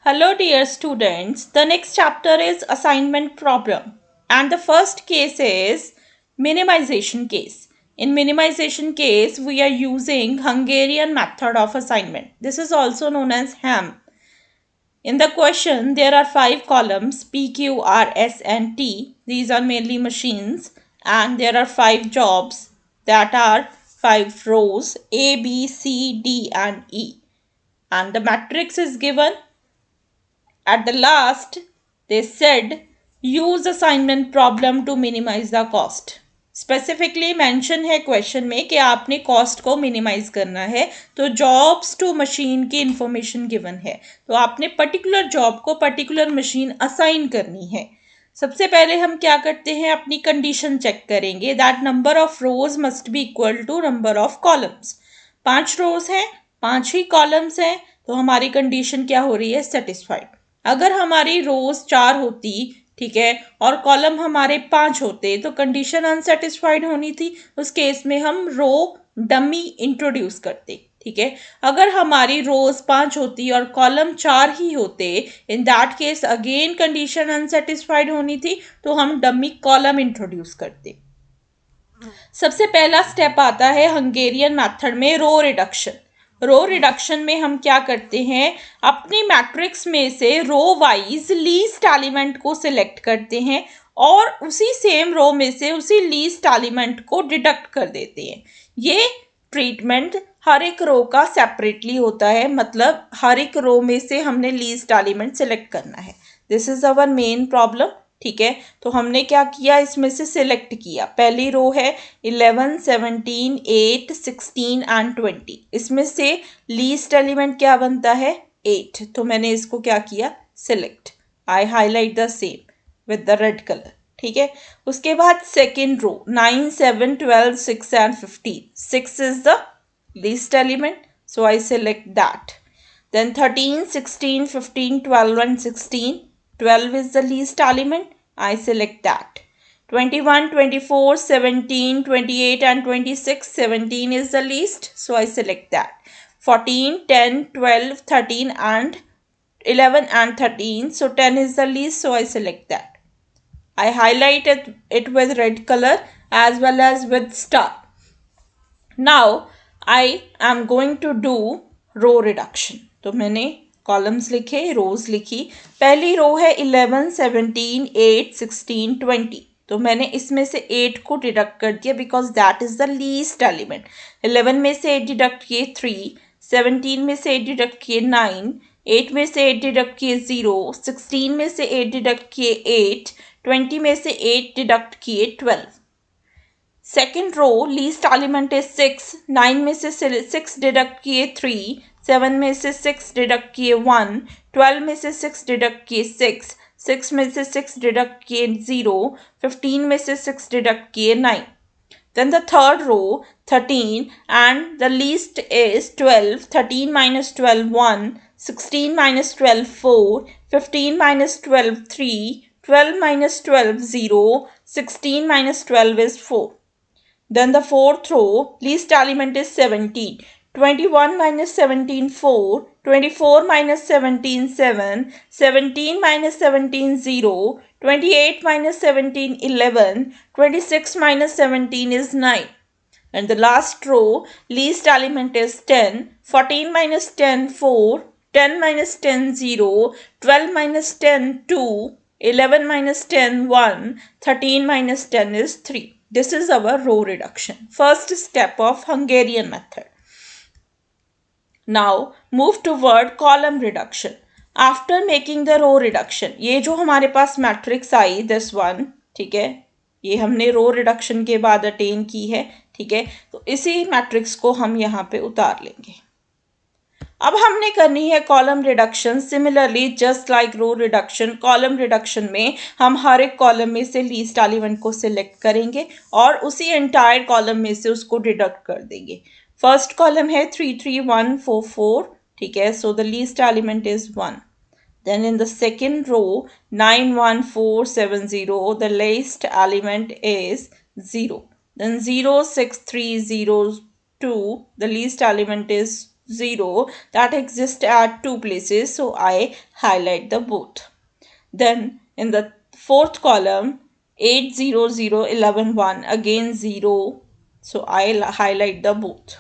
Hello dear students, the next chapter is assignment problem and the first case is minimization case. In minimization case, we are using Hungarian method of assignment. This is also known as HAM. In the question, there are 5 columns P, Q, R, S and T. These are mainly machines and there are 5 jobs that are 5 rows A, B, C, D and E. And the matrix is given. At the last, they said use assignment problem to minimize the cost. Specifically mention है question में कि आपने cost को minimise करना है, तो jobs to machine की information given है, तो आपने पर्टिकुलर जॉब को पर्टिकुलर मशीन असाइन करनी है. सबसे पहले हम क्या करते हैं, अपनी कंडीशन चेक करेंगे that number of rows must be equal to number of columns. 5 rows हैं, 5 ही कॉलम्स हैं, तो हमारी कंडीशन क्या हो रही है, सेटिस्फाइड. अगर हमारी रोज 4 होती, ठीक है, और कॉलम हमारे 5 होते, तो कंडीशन अनसेटिस्फाइड होनी थी. उस केस में हम रो डमी इंट्रोड्यूस करते. ठीक है, अगर हमारी रोज 5 होती और कॉलम 4 ही होते, in that case again condition unsatisfied होनी थी, तो हम डमी कॉलम इंट्रोड्यूस करते. सबसे पहला स्टेप आता है हंगेरियन मेथड में रो रिडक्शन. रो रिडक्शन में हम क्या करते हैं, अपनी मैट्रिक्स में से रो वाइज लीस्ट एलिमेंट को सिलेक्ट करते हैं और उसी सेम रो में से उसी लीस्ट एलिमेंट को डिडक्ट कर देते हैं. ये ट्रीटमेंट हर एक रो का सेपरेटली होता है, मतलब हर एक रो में से हमने लीस्ट एलिमेंट सिलेक्ट करना है. This is our main problem. ठीक है, तो हमने क्या किया, इसमें से सिलेक्ट किया. पहली रो है 11, 17, 8, 16 एंड 20. इसमें से लीस्ट एलिमेंट क्या बनता है, 8. तो मैंने इसको क्या किया, select. I highlight the same with the red colour. ठीक है, उसके बाद second row 9, 7, 12, 6 and 15. 6 is the least element, so I select that. Then 13, 16, 15, 12 and 16. 12 is the least element. I select that. 21, 24, 17, 28 and 26. 17 is the least. So I select that. 14, 10, 12, 13 and 11 and 13. So 10 is the least. So I select that. I highlighted it with red color as well as with star. Now I am going to do row reduction. तो मैंने columns लिखे, रोज लिखी. पहली रो है 11, 17, 8, 16, 20. तो मैंने इसमें से 8 को डिडक्ट कर दिया because that is the least element. 11 में से 8 डिडक्ट किए 3, 17 में से 8 डिडक्ट किए 9, 8 में से 8 डिडक्ट किए 0, 16 में से 8 डिडक्ट किए 8, 20 में से 8 डिडक्ट किए 12. Second row least element is 6. 9 में से 6 डिडक्ट किए 3, 7 में से 6 डिडक्ट किए 1, 12 में से 6 डिडक्ट किए 6, 6 में से 6 डिडक्ट किए 0, 15 में से 6 डिडक्ट किए 9. Then the third row 13 and the least is 12. 13 minus 12 1, 16 minus 12 4, 15 minus 12 3, 12 minus 12 0, 16 minus 12 is 4. Then the fourth row, least element is 17. 21 minus 17, 4. 24 minus 17, 7. 17 minus 17, 0. 28 minus 17, 11. 26 minus 17 is 9. And the last row, least element is 10. 14 minus 10, 4. 10 minus 10, 0. 12 minus 10, 2. 11 minus 10, 1. 13 minus 10 is 3. This is our row reduction. First step of Hungarian method. Now move toward column reduction. After making the row reduction, ये जो हमारे पास matrix I, this one, ठीक है, ये हमने रो reduction के बाद attain की है. ठीक है, तो इसी मैट्रिक्स को हम यहाँ पे उतार लेंगे. अब हमने करनी है column reduction. Similarly just like row reduction, column reduction में हम हर एक कॉलम में से लीस्ट एलिमेंट को सिलेक्ट करेंगे और उसी एंटायर कॉलम में से उसको डिडक्ट कर देंगे. फर्स्ट कॉलम है 3, 3, 1, 4, 4. ठीक है, so the least element is 1. Then in the second row 9, 1, 4, 7, 0, the least element is 0. Then 0, 6, 3, 0, 2, the least element is 0 that exist at two places, so I highlight the both. Then in the fourth column, 8 0 0 11 1, again 0, so I highlight the both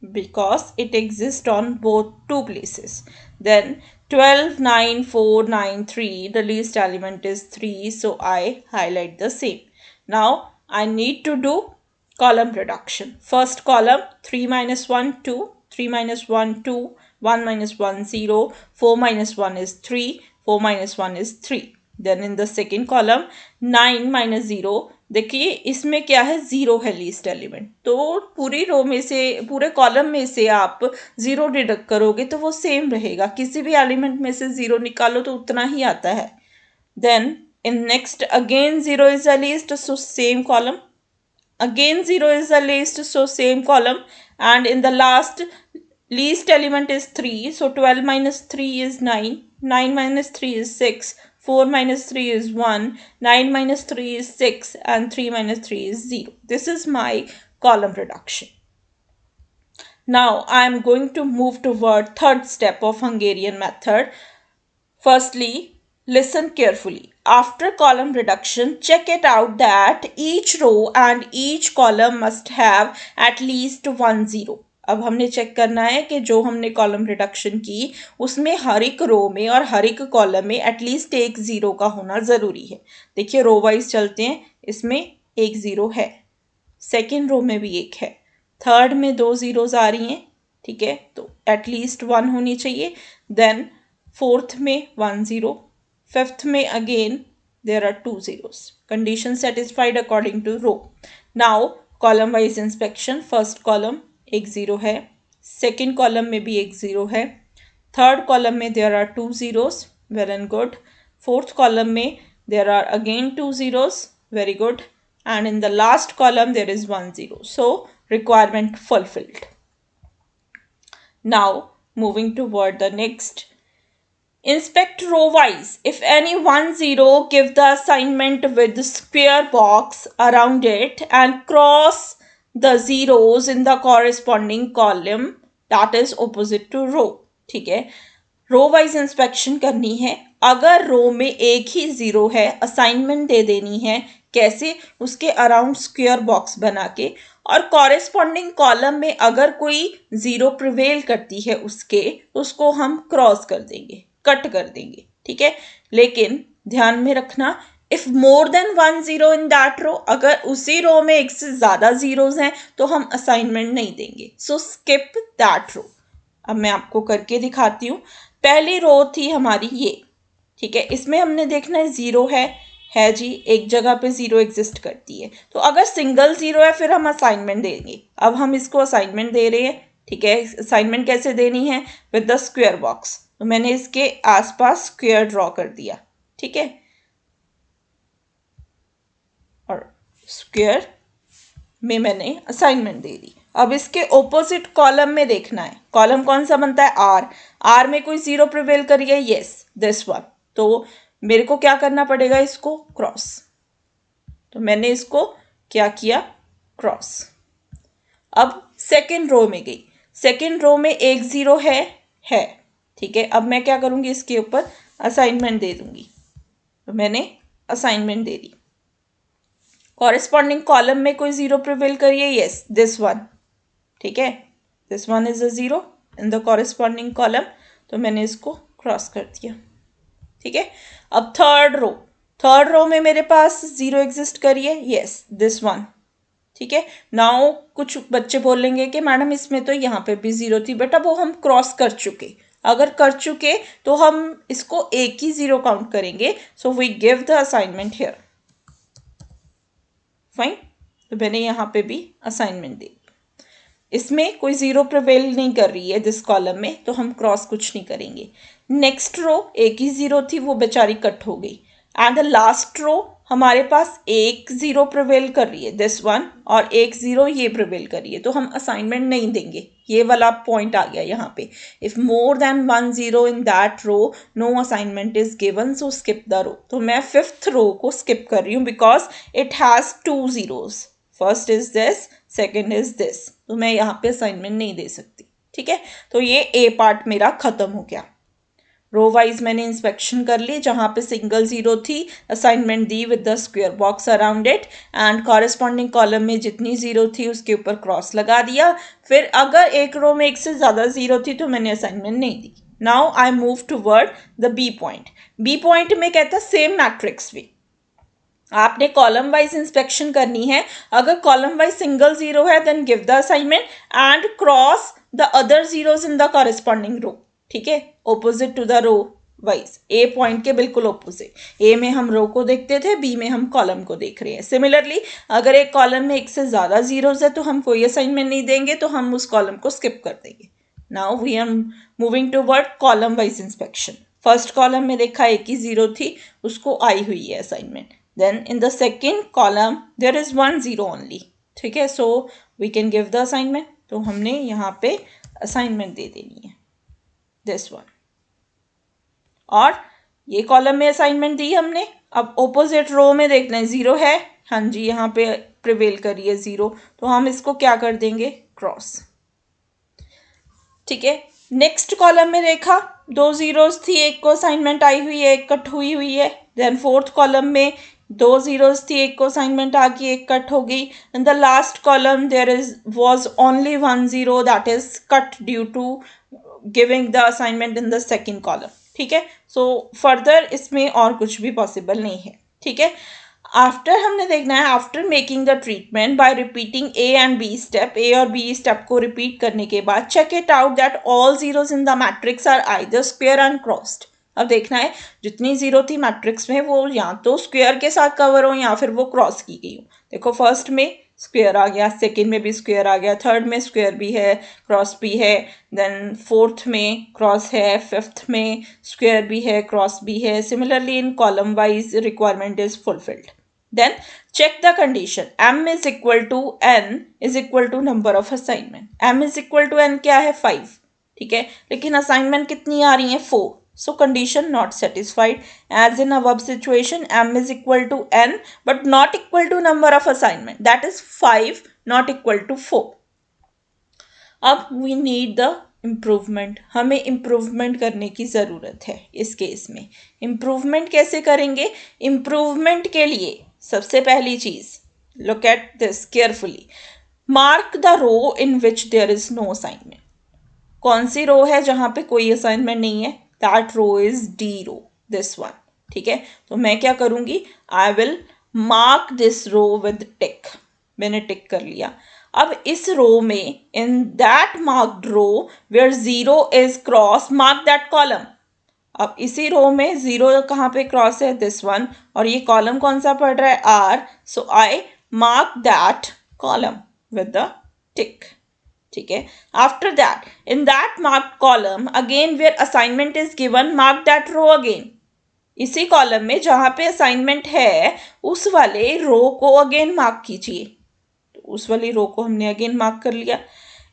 because it exists on both two places. Then 12 9 4 9 3, the least element is 3, so I highlight the same. Now I need to do column reduction. First column, 3 minus 1 2, 3 minus 1 2, 1 minus 1 0, 4 minus 1 is 3, 4 minus 1 is 3. Then in the second column 9 minus 0, देखिए इसमें क्या है, 0 है least element, तो पूरी रो में से, पूरे कॉलम में से आप 0 डिडक्ट करोगे तो वो सेम रहेगा, किसी भी एलिमेंट में से 0 निकालो तो उतना ही आता है. Then in next again 0 is the least, so same column, again 0 is the least, so same column, and in the last least element is 3, so 12 minus 3 is 9, 9 minus 3 is 6, 4 minus 3 is 1, 9 minus 3 is 6, and 3 minus 3 is 0. This is my column reduction. Now I am going to move toward third step of Hungarian method. Firstly, listen carefully. After column reduction, check it out that each row and each column must have at least 1 0. अब हमने check करना है कि जो हमने column reduction की उसमें हर एक रो में और हर एक कॉलम में एटलीस्ट एक 0 का होना ज़रूरी है. देखिए रो वाइज चलते हैं, इसमें एक 0 है, सेकेंड रो में भी एक है, थर्ड में 2 zeros आ रही हैं, ठीक है, तो एटलीस्ट 1 होनी चाहिए. देन फोर्थ में 1 0, फिफ्थ में again there are 2 zeros. Condition satisfied according to row. Now column wise inspection. First column एक 0 है, सेकेंड कॉलम में भी एक 0 है, थर्ड कॉलम में there are 2 zeros, well and good. Fourth column में there are again 2 zeros, very good, and in the last column there is 1 0, so requirement fulfilled. Now moving toward the next. Inspect row wise. If any 1 0, give the assignment with the square box around it and cross the zeros in the corresponding column that is opposite to row. ठीक है, रो wise inspection करनी है. अगर रो में एक ही 0 है, assignment दे देनी है. कैसे? उसके अराउंड स्क्वायर बॉक्स बना के, और कॉरेस्पॉन्डिंग कॉलम में अगर कोई 0 प्रिवेल करती है उसके, उसको हम क्रॉस कर देंगे, कट कर देंगे, ठीक है. लेकिन ध्यान में रखना, if more than 1 0 in that row, अगर उसी रो में एक से ज़्यादा जीरोज हैं तो हम असाइनमेंट नहीं देंगे. सो स्किप दैट रो. अब मैं आपको करके दिखाती हूँ. पहली रो थी हमारी ये, ठीक है, इसमें हमने देखना है 0 है जी, एक जगह पे 0 एग्जिस्ट करती है, तो अगर सिंगल 0 है फिर हम असाइनमेंट देंगे. अब हम इसको असाइनमेंट दे रहे हैं, ठीक है. असाइनमेंट कैसे देनी है? With the square box. तो मैंने इसके आसपास स्क्वायर ड्रॉ कर दिया, ठीक है, और स्क्वायर में मैंने असाइनमेंट दे दी. अब इसके ऑपोजिट कॉलम में देखना है. कॉलम कौन सा बनता है? आर. आर में कोई 0 प्रिवेल करिए, यस, दिस वन. तो मेरे को क्या करना पड़ेगा? इसको क्रॉस. तो मैंने इसको क्या किया? क्रॉस. अब सेकेंड रो में गई. सेकेंड रो में एक 0 है, ठीक है. अब मैं क्या करूँगी? इसके ऊपर असाइनमेंट दे दूंगी. तो मैंने असाइनमेंट दे दी. कॉरेस्पॉन्डिंग कॉलम में कोई 0 प्रिवेल करिए, यस, दिस वन, ठीक है. This one is a 0 in the corresponding column, तो मैंने इसको क्रॉस कर दिया, ठीक है. अब थर्ड रो में मेरे पास 0 एग्जिस्ट करिए, यस, दिस वन, ठीक है. नाउ कुछ बच्चे बोलेंगे कि मैडम इसमें तो यहाँ पे भी 0 थी, बेटा वो हम क्रॉस कर चुके. अगर कर चुके तो हम इसको एक ही 0 काउंट करेंगे, so we give the assignment here. Fine. तो मैंने यहाँ पे भी असाइनमेंट दी. इसमें कोई 0 प्रिवेल नहीं कर रही है दिस कॉलम में, तो हम क्रॉस कुछ नहीं करेंगे. नेक्स्ट रो एक ही 0 थी, वो बेचारी कट हो गई. एंड द लास्ट रो हमारे पास एक 0 प्रिवेल कर रही है, दिस वन, और एक 0 ये प्रिवेल कर रही है, तो हम असाइनमेंट नहीं देंगे. ये वाला पॉइंट आ गया यहाँ पे. If more than 1 0 in that row, no assignment is given, so skip the row. तो मैं फिफ्थ रो को स्किप कर रही हूँ because it has 2 zeros. First is this, second is this, तो मैं यहाँ पे असाइनमेंट नहीं दे सकती. ठीक है, तो ये ए पार्ट मेरा खत्म हो गया। रो वाइज मैंने इंस्पेक्शन कर ली, जहाँ पे सिंगल जीरो थी assignment the with the square box around it, and corresponding column में जितनी जीरो थी उसके ऊपर क्रॉस लगा दिया। फिर अगर एक रो में एक से ज़्यादा जीरो थी तो मैंने असाइनमेंट नहीं दी। Now I move toward the B point. B point में कहता है सेम मैट्रिक्स भी आपने कॉलम वाइज इंस्पेक्शन करनी है। अगर कॉलम वाइज सिंगल जीरो है then give the assignment and cross the other zeros in the corresponding row. ठीक है, opposite to the row wise, A point के बिल्कुल ऑपोजिट। ए में हम रो को देखते थे, बी में हम कॉलम को देख रहे हैं। सिमिलरली अगर एक कॉलम में एक से ज़्यादा जीरोस है तो हम कोई असाइनमेंट नहीं देंगे, तो हम उस कॉलम को स्किप कर देंगे। Now we are moving toward column wise inspection. First column में देखा एक ही जीरो थी, उसको आई हुई है assignment. Then in the second column there is 1 0 only. ठीक है, so we can give the assignment. तो हमने यहाँ पे assignment दे देनी है this one, और ये कॉलम में असाइनमेंट दी हमने। अब ऑपोजिट रो में देखना है, जीरो है, हाँ जी यहाँ पे प्रिवेल करी है जीरो, तो हम इसको क्या कर देंगे, क्रॉस। ठीक है, नेक्स्ट कॉलम में देखा दो जीरोस थी, एक को असाइनमेंट आई हुई है, एक कट हुई हुई है। देन फोर्थ कॉलम में दो जीरोस थी, एक को असाइनमेंट आ गई, एक कट हो गई। In the last column there was only 1 0 that is cut due to giving the assignment in the second column. ठीक है, सो फर्दर इसमें और कुछ भी पॉसिबल नहीं है। ठीक है, आफ्टर हमने देखना है, after making the treatment by repeating A and B step, A और बी स्टेप को रिपीट करने के बाद check it out that all zeros in the matrix are either square and crossed. अब देखना है जितनी जीरो थी मैट्रिक्स में वो या तो स्क्वायर के साथ कवर हो या फिर वो क्रॉस की गई हो। देखो फर्स्ट में स्क्वायर आ गया, सेकेंड में भी स्क्वायर आ गया, थर्ड में स्क्वायर भी है, क्रॉस भी है, देन फोर्थ में क्रॉस है, फिफ्थ में स्क्वायर भी है, क्रॉस भी है। Similarly in column wise requirement is fulfilled. Then check the condition, m is equal to n is equal to number of assignment. m is equal to n क्या है, 5। ठीक है, लेकिन असाइनमेंट कितनी आ रही है, 4। So condition not satisfied. As in above situation, m is equal to n but not equal to number of assignment, that is 5 not equal to 4. अब we need the improvement, हमें इम्प्रूवमेंट करने की ज़रूरत है इस केस में। Improvement कैसे करेंगे, इम्प्रूवमेंट के लिए सबसे पहली चीज़, look at this carefully, mark the row in which there is no assignment. कौन सी रो है जहाँ पे कोई असाइनमेंट नहीं है, that row is D row, this one. ठीक है, तो मैं क्या करूँगी, I will mark this row with tick. मैंने टिक कर लिया। अब इस रो में, in that marked row where zero is cross, mark that column. अब इसी रो में जीरो कहाँ पे क्रॉस है, दिस वन, और ये कॉलम कौन सा पढ़ रहा है, R, so I mark that column with the tick. ठीक है, after that in that marked column again where assignment is given, mark that row again. इसी कॉलम में जहाँ पे असाइनमेंट है उस वाले रो को अगेन मार्क कीजिए। तो उस वाली रो को हमने अगेन मार्क कर लिया।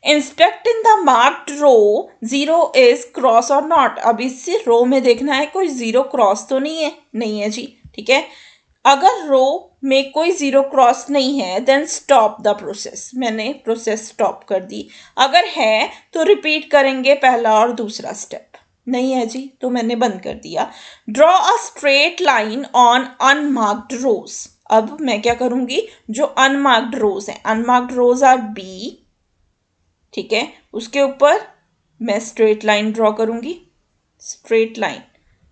Inspect in the marked row zero is cross और नॉट। अब इस रो में देखना है कोई जीरो क्रॉस तो नहीं है, नहीं है जी। ठीक है, अगर रो में कोई जीरो क्रॉस नहीं है देन स्टॉप द प्रोसेस। मैंने प्रोसेस स्टॉप कर दी। अगर है तो रिपीट करेंगे पहला और दूसरा स्टेप। नहीं है जी तो मैंने बंद कर दिया। Draw a straight line on unmarked rows. अब मैं क्या करूंगी, जो अनमार्क्ड रोज हैं, अनमार्क्ड रोज आर बी, ठीक है, उसके ऊपर मैं स्ट्रेट लाइन ड्रॉ करूंगी, straight line,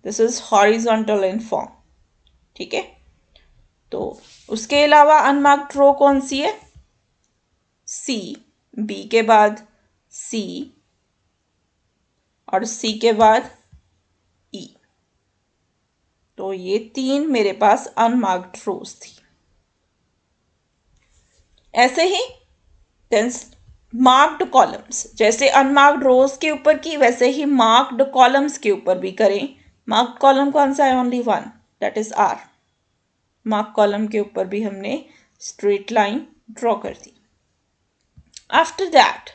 this is horizontal in form. ठीक है, तो उसके अलावा अनमार्क्ड रो कौन सी है, सी, बी के बाद सी और सी के बाद ई। तो ये तीन मेरे पास अनमार्क्ड रोज थी। ऐसे ही देन मार्क्ड कॉलम्स, जैसे अनमार्क्ड रोज के ऊपर की वैसे ही मार्क्ड कॉलम्स के ऊपर भी करें। मार्क्ड कॉलम कौन सा है, only one, that is R. Mark column के ऊपर भी हमने स्ट्रेट लाइन ड्रॉ कर दी। आफ्टर दैट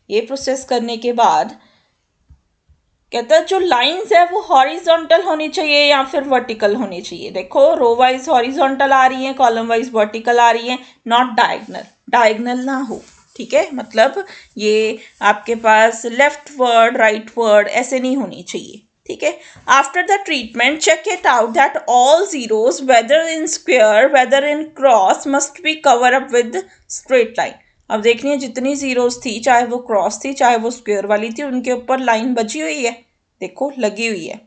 ये प्रोसेस करने के बाद कहता है जो लाइंस है वो हॉरिजॉन्टल होनी चाहिए या फिर वर्टिकल होनी चाहिए। देखो रो वाइज हॉरिजॉन्टल आ रही है, कॉलम वाइज वर्टिकल आ रही है, नॉट डायगनल, डायगनल ना हो। ठीक है, मतलब ये आपके पास लेफ्ट वर्ड राइट वर्ड ऐसे नहीं होनी चाहिए, ठीक है। After the treatment check it out that all zeros whether in square whether in cross must be cover up with straight line. अब देखनी है जितनी जीरोस थी, चाहे वो क्रॉस थी चाहे वो स्क्वायर वाली थी, उनके ऊपर लाइन बची हुई है, देखो लगी हुई है,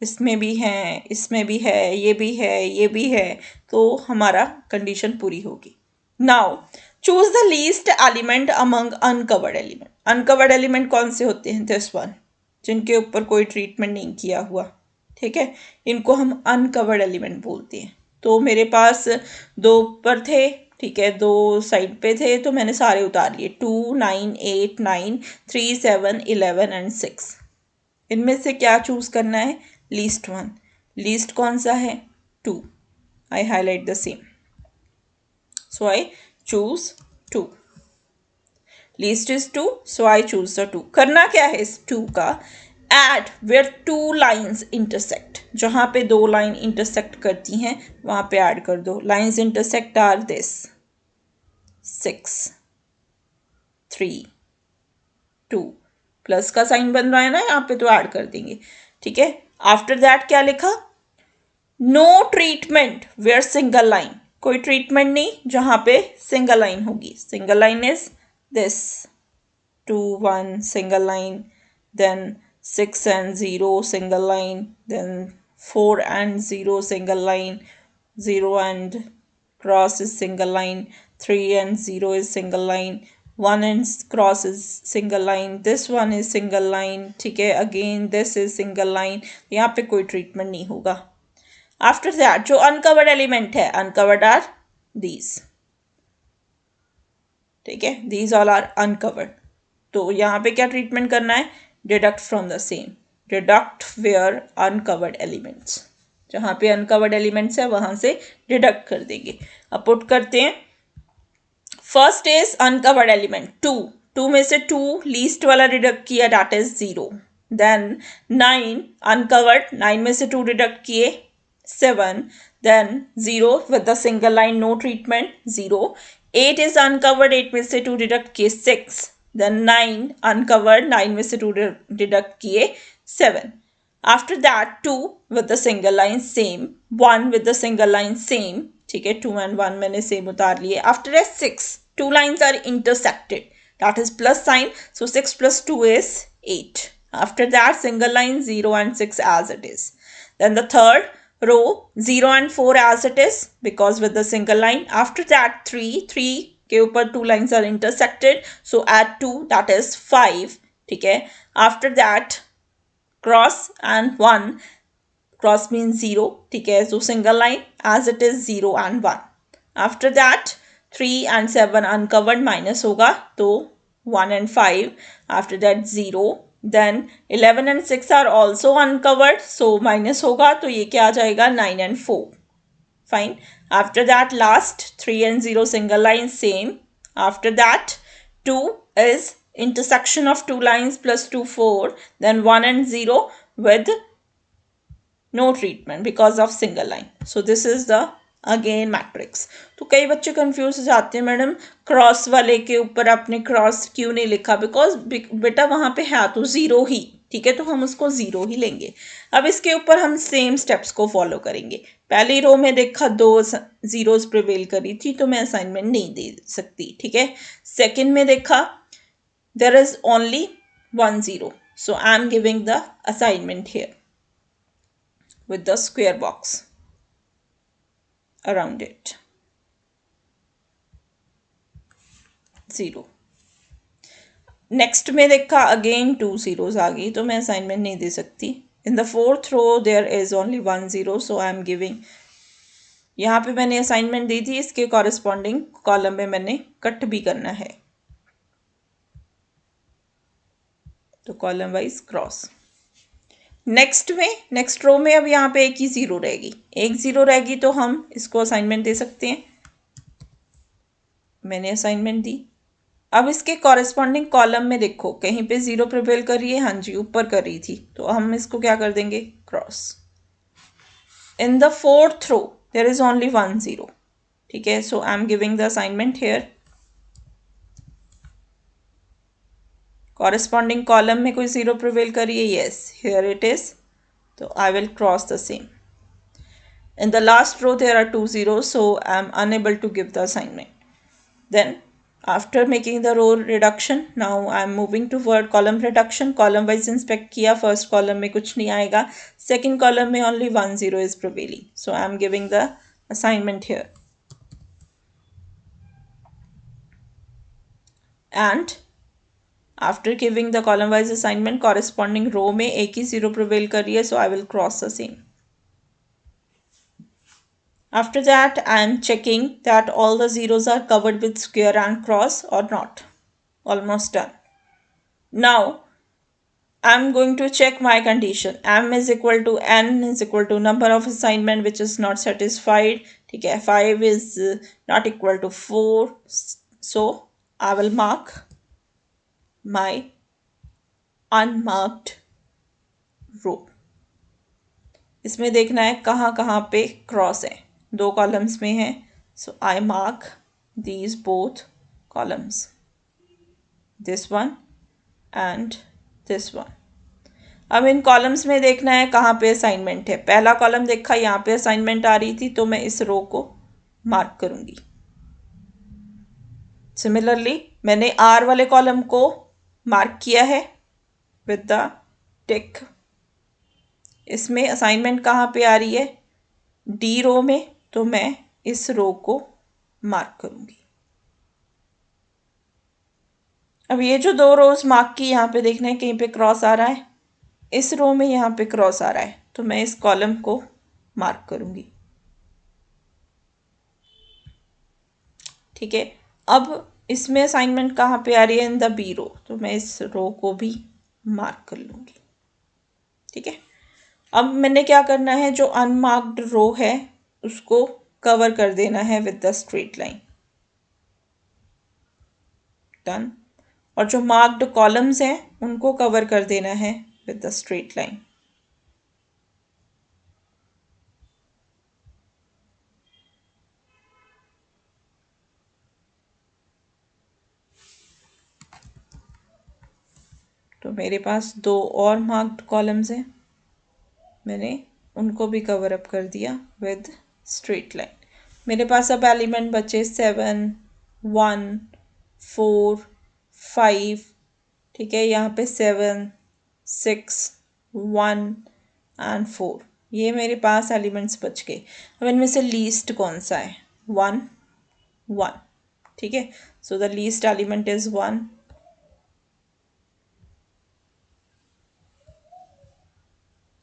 इसमें भी है इसमें भी है ये भी है ये भी है, तो हमारा कंडीशन पूरी होगी। Now choose the least element among uncovered element. Uncovered element कौन से होते हैं? दिस वन, जिनके ऊपर कोई ट्रीटमेंट नहीं किया हुआ, ठीक है, इनको हम अनकवर्ड एलिमेंट बोलते हैं। तो मेरे पास दो ऊपर थे, ठीक है, दो साइड पे थे, तो मैंने सारे उतार लिए, 2 9 8 9 3 7 11 एंड 6। इनमें से क्या चूज करना है? Least one. लीस्ट कौन सा है? 2। आई highlight the same, so I choose 2. Least is 2, so I choose the 2. करना क्या है इस 2 का? Add where 2 lines intersect. जहाँ पे दो लाइन इंटरसेक्ट करती हैं वहाँ पे ऐड कर दो. Lines intersect are this 6 3 2. Plus का साइन बन रहा है ना यहाँ पे, तो ऐड कर देंगे, ठीक है। आफ्टर दैट क्या लिखा? No treatment where single line. कोई ट्रीटमेंट नहीं जहाँ पे सिंगल लाइन होगी। Single line is this 2 1 single line, then 6 and 0 single line, then 4 and 0 single line, 0 and cross is single line, 3 and 0 is single line, 1 and cross is single line, this one is single line, ठीक है, again this is single line, यहाँ पे कोई treatment नहीं होगा। After that जो uncovered element है, uncovered are these, ठीक है, दीज ऑल आर अनकवर्ड। तो यहाँ पे क्या ट्रीटमेंट करना है? Deduct from the same, deduct where uncovered elements, जहाँ पे अनकवर्ड एलिमेंट्स है वहां से डिडक्ट कर देंगे। अब पुट करते हैं। फर्स्ट इज अनकवर्ड एलिमेंट 2, 2 में से 2 लीस्ट वाला डिडक्ट किया, दैट इज 0। देन 9 अनकवर्ड, 9 में से 2 डिडक्ट किए 7, then 0 with the single line, no treatment, 0. 8 is uncovered, 8 में से 2 deduct किए 6, then 9 uncovered, 9 में से 2 deduct किए 7. After that 2 with the single line same, 1 with the single line same, ठीक है, 2 and 1 मैंने same उतार लिए। After that 6, 2 lines are intersected, that is plus sign, so 6 plus 2 is 8. After that single line 0 and 6 as it is. Then the third row 0 and 4 as it is because with the single line. After that 3 के ऊपर 2 lines are intersected, so add 2, that is 5, ठीक है। After that cross and 1, cross means 0, ठीक है, so single line as it is 0 and 1. After that 3 and 7 uncovered, minus होगा तो 1 and 5. After that 0, then 11 and 6 are also uncovered, so minus होगा तो ये क्या आ जाएगा? 9 and 4. Fine. After that last 3 and 0 single line same. After that 2 is intersection of 2 lines plus 2 4, then 1 and 0 with no treatment because of single line. So this is the again matrix. तो कई बच्चे confuse हो जाते हैं, madam cross वाले के ऊपर आपने क्रॉस क्यों नहीं लिखा? बिकॉज बेटा वहाँ पे है तो ज़ीरो ही, ठीक है, तो हम उसको ज़ीरो ही लेंगे। अब इसके ऊपर हम सेम स्टेप्स को फॉलो करेंगे। पहली रो में देखा 2 जीरोस प्रिवेल करी थी तो मैं असाइनमेंट नहीं दे सकती, ठीक है। सेकेंड में देखा there is only 1 0, so I am giving the assignment here with the square box around it, 0. Next में देखा अगेन 2 zeros आ गई तो मैं असाइनमेंट नहीं दे सकती। In the fourth row there is only 1 0, so I am giving, यहाँ पे मैंने असाइनमेंट दी थी, इसके कॉरेस्पॉन्डिंग कॉलम में मैंने कट भी करना है, तो कॉलम वाइज क्रॉस। नेक्स्ट में नेक्स्ट रो में अब यहाँ पे एक ही ज़ीरो रहेगी, एक ज़ीरो रहेगी तो हम इसको असाइनमेंट दे सकते हैं। मैंने असाइनमेंट दी। अब इसके कॉरेस्पॉन्डिंग कॉलम में देखो कहीं पे ज़ीरो प्रिवेल कर रही है, हाँ जी ऊपर कर रही थी, तो हम इसको क्या कर देंगे? Cross. In the fourth row there is only 1 0, ठीक है, so I am giving the assignment here. Corresponding column में कोई ज़ीरो प्रिवेल करिए, येस हियर इट इज़, तो I will cross the same. In the last row there are 2 zeros, so I am unable to give the assignment. Then after making the row reduction, now I am moving toward column reduction. Column wise inspect किया, first column में कुछ नहीं आएगा, second column में only 1 0 is prevailing, so I am giving the assignment here. And after giving the column wise assignment, corresponding row में एक ही zero prevail कर रही है, so I will cross the same. After that, I am checking that all the zeros are covered with square and cross or not. Almost done. Now, I am going to check my condition. M is equal to N is equal to number of assignment which is not satisfied. ठीक है, 5 is not equal to 4. So, I will mark my unmarked row. इसमें देखना है कहाँ कहाँ पे cross है, 2 columns में है, so I mark these both columns, this one and this one. अब इन कॉलम्स में देखना है कहाँ पे असाइनमेंट है. पहला कॉलम देखा, यहाँ पे असाइनमेंट आ रही थी, तो मैं इस रो को मार्क करूंगी. सिमिलरली मैंने आर वाले कॉलम को मार्क किया है विद द टिक. इसमें असाइनमेंट कहाँ पे आ रही है, डी रो में, तो मैं इस रो को मार्क करूंगी. अब ये जो 2 रोज मार्क की, यहाँ पे देखना है कहीं पे क्रॉस आ रहा है, इस रो में यहाँ पे क्रॉस आ रहा है, तो मैं इस कॉलम को मार्क करूंगी. ठीक है, अब इसमें असाइनमेंट कहाँ पे आ रही है, इन द बी रो, तो मैं इस रो को भी मार्क कर लूंगी. ठीक है, अब मैंने क्या करना है, जो अनमार्क्ड रो है उसको कवर कर देना है with the straight line. Done. और जो मार्क्ड कॉलम्स हैं उनको कवर कर देना है विद द स्ट्रेट लाइन. तो मेरे पास 2 और मार्क्ड कॉलम्स हैं, मैंने उनको भी कवर अप कर दिया विद स्ट्रेट लाइन. मेरे पास अब एलिमेंट बचे 7 1 4 5. ठीक है, यहाँ पे 7 6 1 एंड 4, ये मेरे पास एलिमेंट्स बच गए. अब इनमें से लीस्ट कौन सा है, 1 1. ठीक है, so the least element is 1.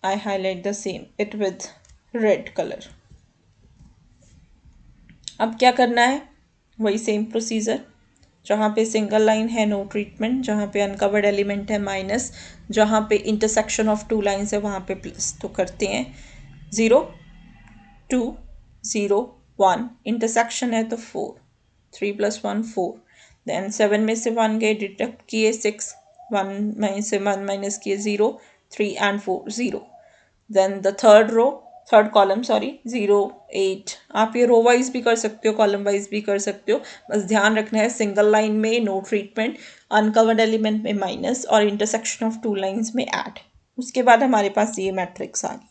I highlight the same it with red color. अब क्या करना है, वही सेम प्रोसीजर. जहाँ पे सिंगल लाइन है नो ट्रीटमेंट, जहाँ पे अनकवर्ड एलिमेंट है माइनस, जहाँ पे इंटरसेक्शन ऑफ 2 लाइन्स है वहाँ पे प्लस. तो करते हैं 0 2 0 1, इंटरसेक्शन है तो 4, 3 + 1 4. देन 7 में से 1 गए, डिडक्ट किए 6, 1 में से 1 माइनस किए 0, 3 and 4 0. Then the third column 0 8. आप ये रो वाइज भी कर सकते हो, कॉलम वाइज भी कर सकते हो, बस ध्यान रखना है सिंगल लाइन में नो ट्रीटमेंट, अनकवर्ड एलिमेंट में माइनस और इंटरसेक्शन ऑफ 2 लाइन्स में ऐड. उसके बाद हमारे पास ये मैट्रिक्स आ गई.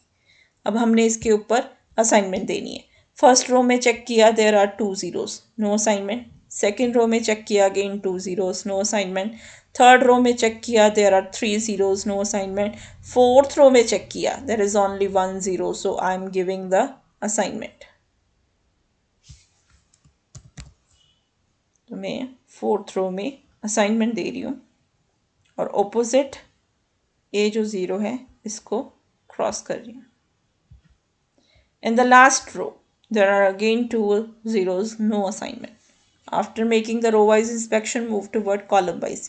अब हमने इसके ऊपर असाइनमेंट देनी है. फर्स्ट रो में चेक किया, there are 2 zeros, no assignment. Second row में चेक किया, again 2 zeros, no assignment. Third row में चेक किया, there are 3 zeros, no assignment. Fourth row में चेक किया, there is only 1 0, so I am giving the assignment. तो मैं fourth row में assignment दे रही हूँ और ऑपोजिट ये जो 0 है इसको क्रॉस कर रही हूँ. In the last row, there are again 2 zeros, no assignment. After making the row wise inspection, move toward column wise.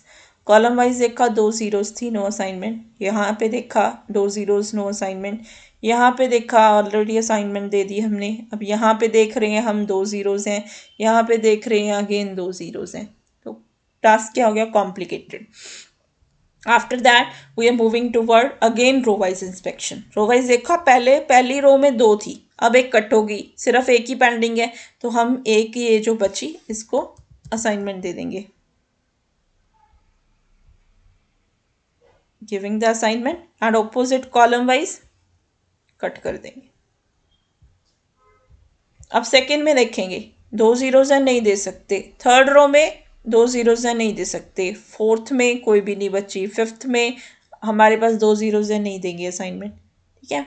Column wise देखा 2 zeros थी, no assignment. यहाँ पे देखा 2 zeros, no assignment. यहाँ पे देखा ऑलरेडी असाइनमेंट दे दी हमने. अब यहाँ पे देख रहे हैं हम 2 zeros हैं, यहाँ पे देख रहे हैं अगेन 2 zeros हैं. तो टास्क क्या हो गया, complicated. After that we are moving toward again row wise inspection. Row wise देखा, पहली रो में 2 थी, अब एक कट होगी, सिर्फ एक ही पेंडिंग है, तो हम एक ये जो बची इसको असाइनमेंट दे देंगे. Giving the assignment and opposite column wise cut कर देंगे। अब सेकेंड में देखेंगे, 2 जीरोज है, नहीं दे सकते। थर्ड रो में 2 जीरोज है, नहीं दे सकते। फोर्थ में कोई भी नहीं बची। फिफ्थ में हमारे पास 2 जीरोज है, नहीं देंगे असाइनमेंट। ठीक है,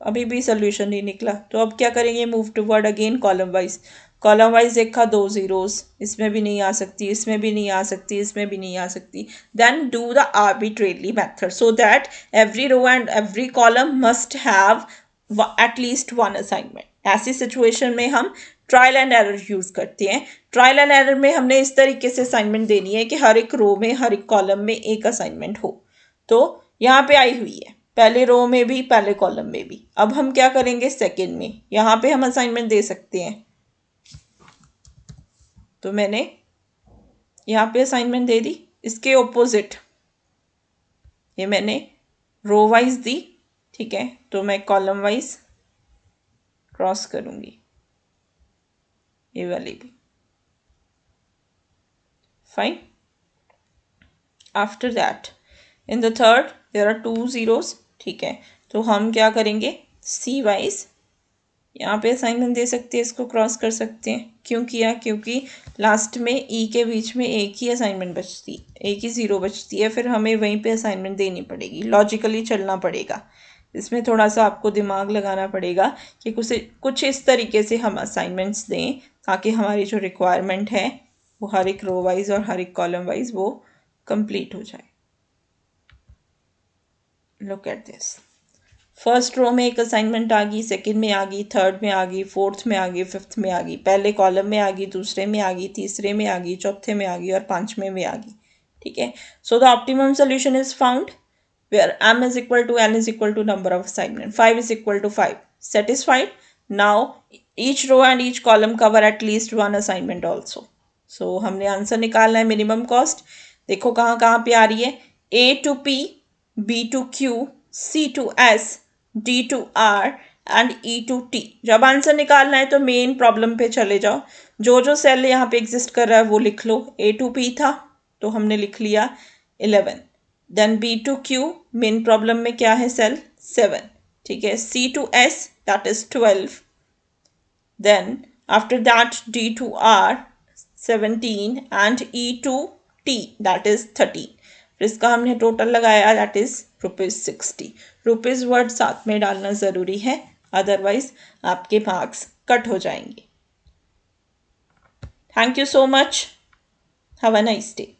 अभी भी सोल्यूशन नहीं निकला, तो अब क्या करेंगे, move toward again column wise. Column wise देखा, 2 जीरोज, इसमें भी नहीं आ सकती, इसमें भी नहीं आ सकती, इसमें भी नहीं आ सकती। Then do the arbitrarily method so that every row and every column must have at least one assignment. ऐसी सिचुएशन में हम ट्रायल एंड एरर यूज करते हैं। ट्रायल एंड एरर में हमने इस तरीके से असाइनमेंट देनी है कि हर एक रो में, हर एक कॉलम में एक असाइनमेंट हो। तो यहाँ पे आई हुई है, पहले रो में भी, पहले कॉलम में भी। अब हम क्या करेंगे, सेकेंड में यहाँ पे हम असाइनमेंट दे सकते हैं। तो मैंने यहाँ पे असाइनमेंट दे दी। इसके ऑपोजिट ये मैंने रो वाइज दी। ठीक है, तो मैं कॉलम वाइज क्रॉस करूंगी, ये वाली भी। Fine. After that in the third there are 2 zeros. ठीक है, तो हम क्या करेंगे, सी वाइज यहाँ पे असाइनमेंट दे सकते हैं, इसको क्रॉस कर सकते हैं। क्यों किया, क्योंकि लास्ट में ई के बीच में एक ही असाइनमेंट बचती, एक ही ज़ीरो बचती है, फिर हमें वहीं पे असाइनमेंट देनी पड़ेगी। लॉजिकली चलना पड़ेगा, इसमें थोड़ा सा आपको दिमाग लगाना पड़ेगा कि कुछ इस तरीके से हम असाइनमेंट्स दें ताकि हमारी जो रिक्वायरमेंट है वो हर एक रो वाइज और हर एक कॉलम वाइज वो कंप्लीट हो जाए। Look at this, first row में एक असाइनमेंट आ गई, सेकंड में आ गई, थर्ड में आ गई, फोर्थ में आ गई, फिफ्थ में आ गई, पहले कॉलम में आ गई, दूसरे में आ गई, तीसरे में आ गई, चौथे में आ गई और पांचवें में आ गई। ठीक है, so the optimum solution is found where m is equal to n is equal to number of assignment, 5 is equal to 5, satisfied. Now each row and each column cover at least one assignment also. So हमने answer निकालना है, minimum cost देखो कहाँ कहाँ पे आ रही है, a to p, b to q, c to s, d to r and E to T. जब आंसर निकालना है तो मेन प्रॉब्लम पे चले जाओ, जो जो सेल यहाँ पे एग्जिस्ट कर रहा है वो लिख लो। ए टू पी था तो हमने लिख लिया 11, then B to Q, main problem में क्या है, सेल 7। ठीक है, C to S that is 12, then after that D to R 17 and E to T that is 13। फिर इसका हमने टोटल लगाया दैट इज ₹60। रुपीज़ वर्ड साथ में डालना ज़रूरी है, अदरवाइज आपके मार्क्स कट हो जाएंगे। Thank you so much, have a nice day.